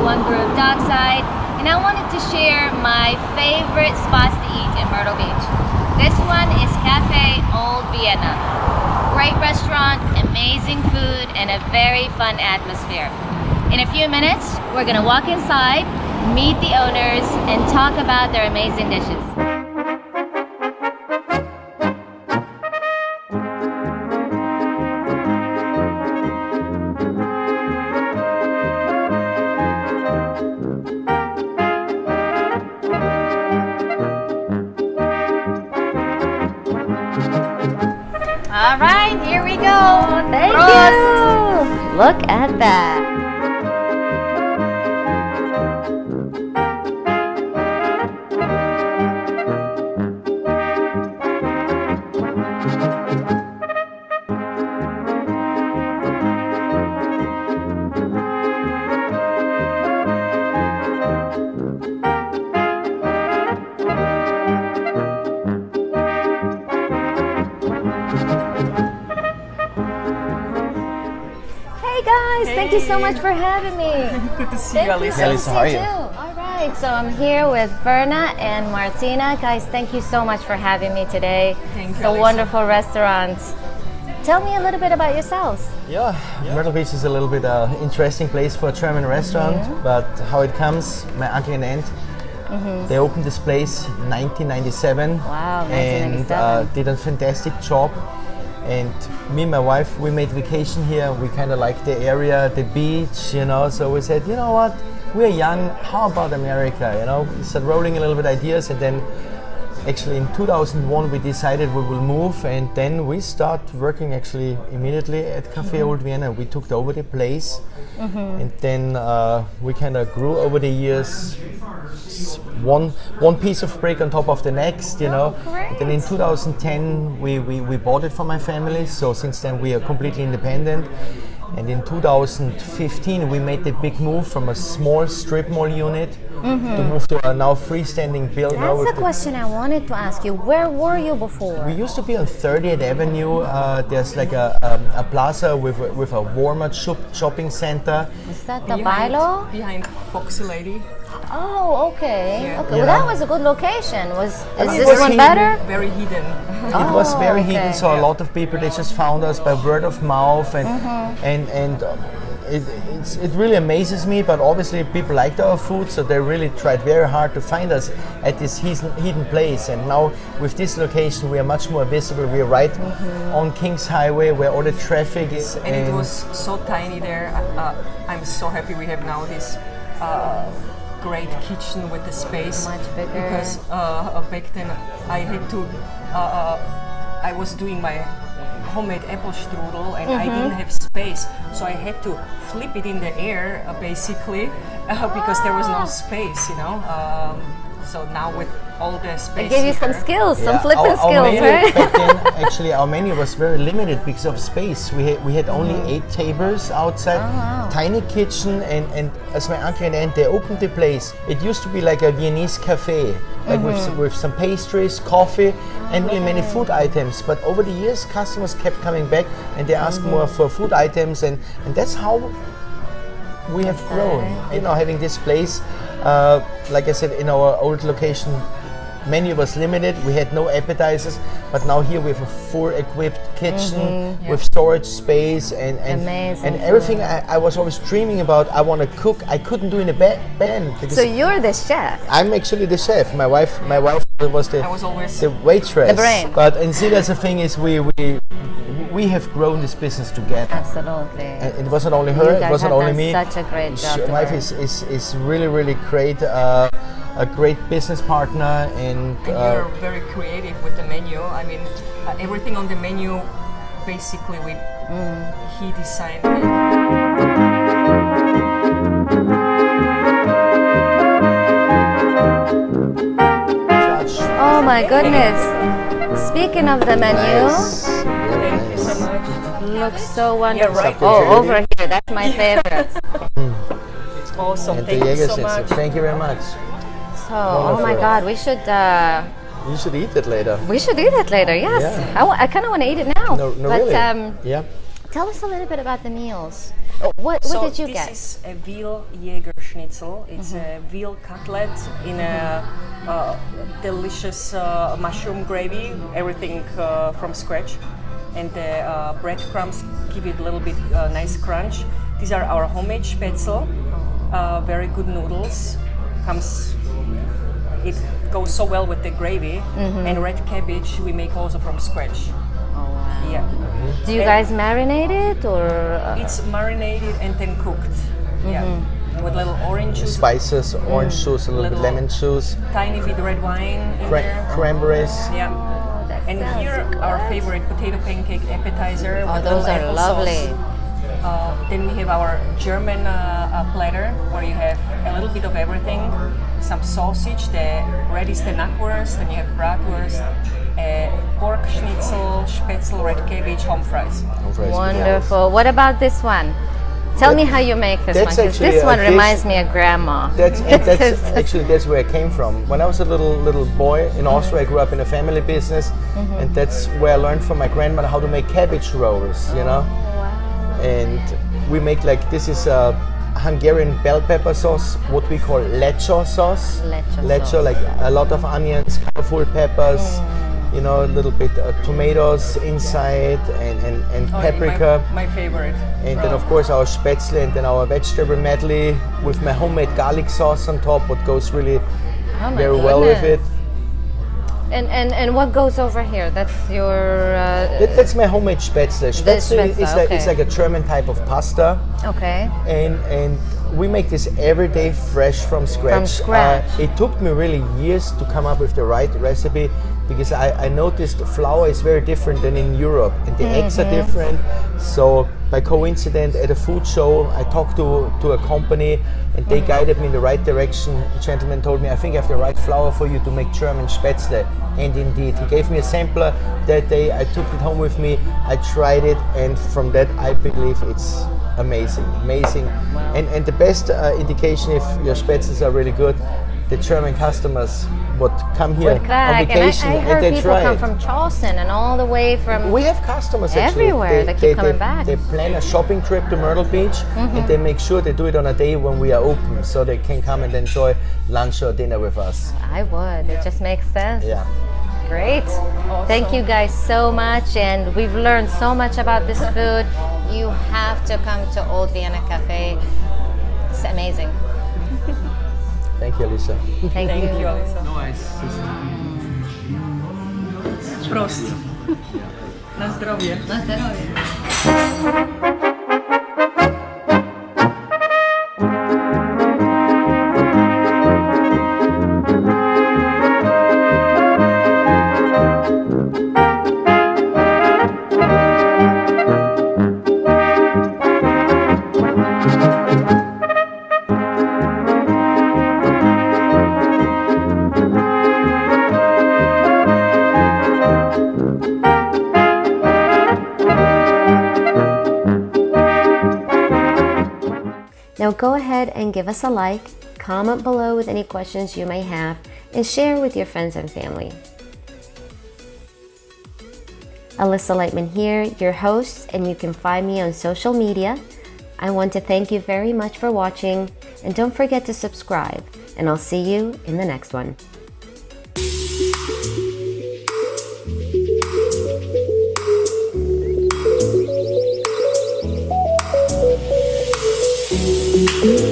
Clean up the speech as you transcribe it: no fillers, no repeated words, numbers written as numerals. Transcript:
one group dockside, and I wanted to share my favorite spots to eat in Myrtle Beach. This one is Cafe Old Vienna. Great restaurant, amazing food, and a very fun atmosphere. In a few minutes, we're gonna walk inside, meet the owners, and talk about their amazing dishes. All right, here we go. Thank you. Look at that. Thank you so much for having me. Good to see you, Alice. Alice, how are you? All right, so I'm here with Werner and Martina. Guys, thank you so much for having me today. Thank you, it's a wonderful restaurant. Tell me a little bit about yourselves. Yeah, Myrtle Beach is a little bit interesting place for a German restaurant, but how it comes, my uncle and aunt, they opened this place in 1997. Wow, 1997. And did a fantastic job. And me and my wife, we made vacation here. We kind of like the area, the beach, you know. So we said, you know what, we're young. How about America? You know, we started rolling a little bit ideas, and then actually in 2001 we decided we will move, and then we start working actually immediately at Cafe Old Vienna. We took over the place, and then we kind of grew over the years. One piece of brick on top of the next, you know. And then in 2010 we bought it for my family, so since then we are completely independent. And in 2015 we made the big move from a small strip mall unit to move to a now freestanding building. That's the question I wanted to ask you. Where were you before? We used to be on 30th Avenue. There's like a plaza with a Walmart shopping center. Is that the Bilo? Behind Foxy Lady. Oh, okay. Yeah. Okay. Well, that was a good location. Is mean, this one better? Very hidden. It was very hidden, okay. so a lot of people, they just found us by word of mouth, and it really amazes me. But obviously people liked our food, so they really tried very hard to find us at this hidden place. And now with this location we are much more visible. We are right on King's Highway where all the traffic is. And it was so tiny there. I'm so happy we have now this great kitchen with the space. Much bigger. Because back then I had to, I was doing my homemade apple strudel and I didn't have space, so I had to flip it in the air basically because there was no space, you know. So now with all the space, It gave you some skills, some flipping our skills, menu right? back then, actually, our menu was very limited because of space. We had only 8 tables outside, tiny kitchen, and as my uncle and aunt, they opened the place. It used to be like a Viennese cafe, like with some pastries, coffee, and really many food items. But over the years, customers kept coming back and they asked more for food items, and that's how we have grown. You know, having this place, like I said, in our old location, menu was limited. We had no appetizers, but now here we have a full equipped kitchen with storage space and everything I was always dreaming about. I want to cook. I couldn't do in a band. So you're the chef. I'm actually the chef. My wife was the waitress. The brain. But and see, that's the thing is we have grown this business together. Absolutely. And it wasn't only her. You guys It wasn't have only done me. such a great job. My wife is really great. A great business partner, and you're very creative with the menu. I mean, everything on the menu, basically, he designed it. Oh my goodness. Speaking of the menu, Thank you so much. looks so wonderful. right. Oh, over here, that's my favorite. Awesome. and Thank the you so Jägersitz. much. Thank you very much. So, oh my Wonderful. God, we should You should eat it later. do that later. Yes, Yeah. I kind of want to eat it now. No, but really. Yeah. Tell us a little bit about the meals. What So did you get? this is a veal Jäger schnitzel. It's a veal cutlet in a delicious mushroom gravy, everything from scratch. And the breadcrumbs give it a little bit nice crunch. These are our homemade spätzle, very good noodles. It goes so well with the gravy. And red cabbage we make also from scratch. Oh, wow. Yeah. Do you guys marinate it or? It's marinated and then cooked. Yeah. With little orange juice, Spices, orange juice, a little bit lemon juice, tiny bit red wine in there. cranberries. Yeah. Oh, that And sounds here good. our favorite potato pancake appetizer. Oh, with those little are applesauce. lovely. Then we have our German platter where you have a little bit of everything. Some sausage, the red is the knackwurst, then you have bratwurst, pork schnitzel, spätzle, red cabbage, home fries. Wonderful. What about this one? Tell me how you make this one, that's because actually this a one dish- reminds me of grandma. That's This is- actually that's where I came from. When I was a little boy in Austria, I grew up in a family business, and that's where I learned from my grandmother how to make cabbage rolls. You know, and we make like this is a Hungarian bell pepper sauce, what we call lecho sauce. Lecho sauce. Like a lot of onions, colorful peppers. You know, a little bit tomatoes inside and paprika. My favorite. And then of course our spätzle and then our vegetable medley with my homemade garlic sauce on top, what goes really Oh my very well with it. goodness. And what goes over here? That's your. That's my homemade spätzle. Spätzle is spätzle, like, okay. it's like a German type of pasta, Okay. and we make this every day fresh from scratch. From scratch. It took me really years to come up with the right recipe because I noticed the flour is very different than in Europe and the eggs are different. So by coincidence at a food show I talked to a company and they guided me in the right direction. The gentleman told me, I think I have the right flour for you to make German spätzle. And indeed, he gave me a sampler that day. I took it home with me, I tried it, and from that I believe it's amazing. And the best indication if your spätzles are really good, the German customers would come here Would on crack. vacation And I heard they people try come it. from Charleston and all the way from. We have customers actually. Everywhere, they keep coming back. They plan a shopping trip to Myrtle Beach and they make sure they do it on a day when we are open so they can come and enjoy lunch or dinner with us. I would. It just makes sense. Yeah. Great. Thank you guys so much, and we've learned so much about this food. You have to come to Old Vienna Cafe. It's amazing. Thank you, Alicia. Thank you. Thank you, Alisa. Prost. Na zdrowie. Na zdrowie. Now go ahead and give us a like, comment below with any questions you may have, and share with your friends and family. Alyssa Lightman here, your host, and you can find me on social media. I want to thank you very much for watching, and don't forget to subscribe, and I'll see you in the next one. Thank you.